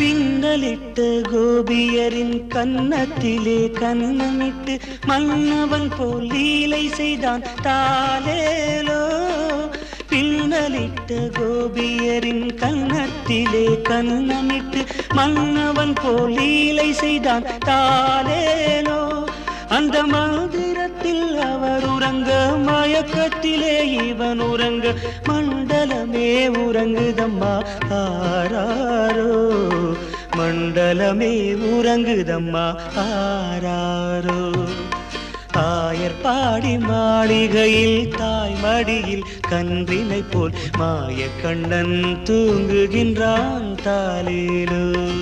பின்னலிட்ட கோபியரின் கன்னத்திலே கன்னமிட்டு மன்னவன் போல் லீலை செய்தான் தாலேலோ. பின்னலிட்ட கோபியரின் கன்னத்திலே கன்னமிட்டு மன்னவன் போல் லீலை செய்தான் தாலேலோ. அந்த மந்திரத்தில் அவர் உறங்க, மயக்கத்திலே இவன் உறங்க, மண்டலமே உறங்குதம்மா ஆராரோ. மண்டலமே உறங்குதம்மா ஆராரோ. ஆயர் பாடி மாளிகையில் தாய் மடியில் கன்றினை போல் மாய கண்ணன் தூங்குகின்றான் தாலேலோ.